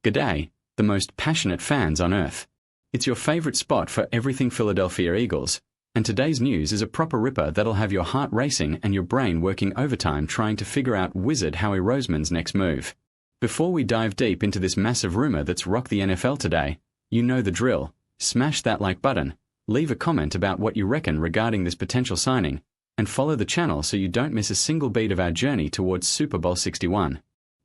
G'day, the most passionate fans on earth. It's your favorite spot for everything Philadelphia Eagles, and today's news is a proper ripper that'll have your heart racing and your brain working overtime trying to figure out Wizard Howie Roseman's next move. Before we dive deep into this massive rumor that's rocked the NFL today, you know the drill. Smash that like button, leave a comment about what you reckon regarding this potential signing, and follow the channel so you don't miss a single beat of our journey towards Super Bowl 61.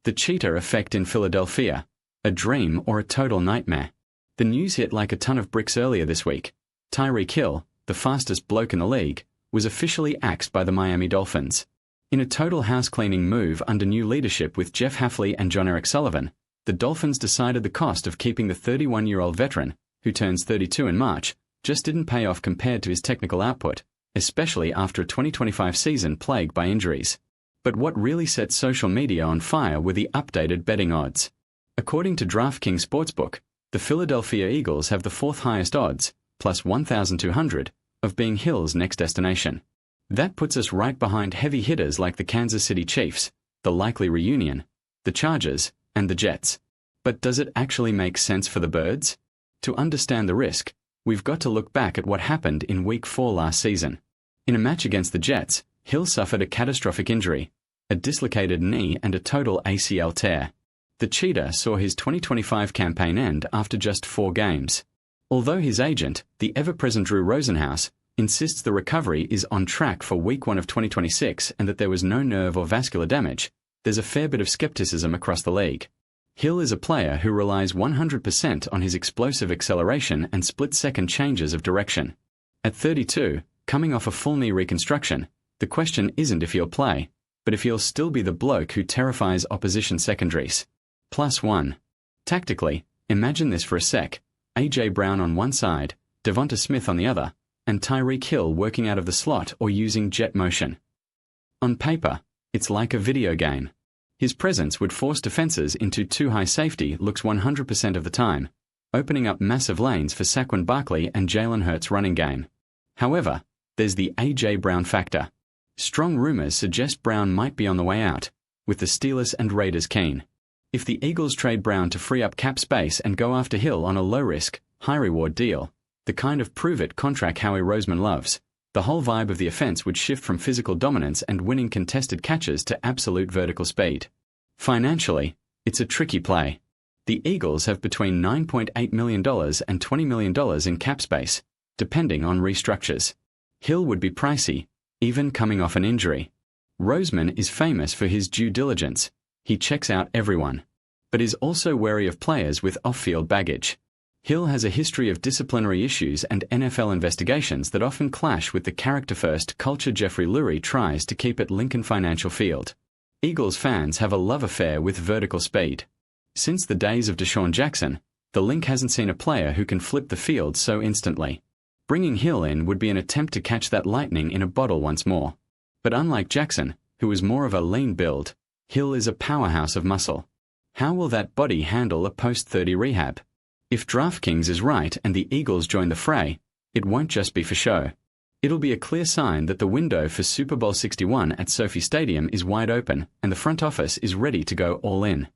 The cheetah effect in Philadelphia. A dream or a total nightmare? The news hit like a ton of bricks earlier this week. Tyreek Hill, the fastest bloke in the league, was officially axed by the Miami Dolphins. In a total house-cleaning move under new leadership with Jeff Hafley and John Eric Sullivan, the Dolphins decided the cost of keeping the 31-year-old veteran, who turns 32 in March, just didn't pay off compared to his technical output, especially after a 2025 season plagued by injuries. But what really set social media on fire were the updated betting odds. According to DraftKings Sportsbook, the Philadelphia Eagles have the fourth highest odds, plus 1,200, of being Hill's next destination. That puts us right behind heavy hitters like the Kansas City Chiefs, the likely reunion, the Chargers, and the Jets. But does it actually make sense for the Birds? To understand the risk, we've got to look back at what happened in Week 4 last season. In a match against the Jets, Hill suffered a catastrophic injury, a dislocated knee and a total ACL tear. The cheetah saw his 2025 campaign end after just 4 games. Although his agent, the ever-present Drew Rosenhaus, insists the recovery is on track for Week 1 of 2026 and that there was no nerve or vascular damage, there's a fair bit of skepticism across the league. Hill is a player who relies 100% on his explosive acceleration and split-second changes of direction. At 32, coming off a full knee reconstruction, the question isn't if he'll play, but if he'll still be the bloke who terrifies opposition secondaries. +1. Tactically, imagine this for a sec. A.J. Brown on one side, Devonta Smith on the other, and Tyreek Hill working out of the slot or using jet motion. On paper, it's like a video game. His presence would force defenses into too-high safety looks 100% of the time, opening up massive lanes for Saquon Barkley and Jalen Hurts' running game. However, there's the A.J. Brown factor. Strong rumors suggest Brown might be on the way out, with the Steelers and Raiders keen. If the Eagles trade Brown to free up cap space and go after Hill on a low-risk, high-reward deal, the kind of prove-it contract Howie Roseman loves, the whole vibe of the offense would shift from physical dominance and winning contested catches to absolute vertical speed. Financially, it's a tricky play. The Eagles have between $9.8 million and $20 million in cap space, depending on restructures. Hill would be pricey, even coming off an injury. Roseman is famous for his due diligence. He checks out everyone, but is also wary of players with off-field baggage. Hill has a history of disciplinary issues and NFL investigations that often clash with the character-first culture Jeffrey Lurie tries to keep at Lincoln Financial Field. Eagles fans have a love affair with vertical speed. Since the days of Deshaun Jackson, the Link hasn't seen a player who can flip the field so instantly. Bringing Hill in would be an attempt to catch that lightning in a bottle once more. But unlike Jackson, who was more of a lean build, Hill is a powerhouse of muscle. How will that body handle a post-30 rehab? If DraftKings is right and the Eagles join the fray, it won't just be for show. It'll be a clear sign that the window for Super Bowl 61 at SoFi Stadium is wide open and the front office is ready to go all in.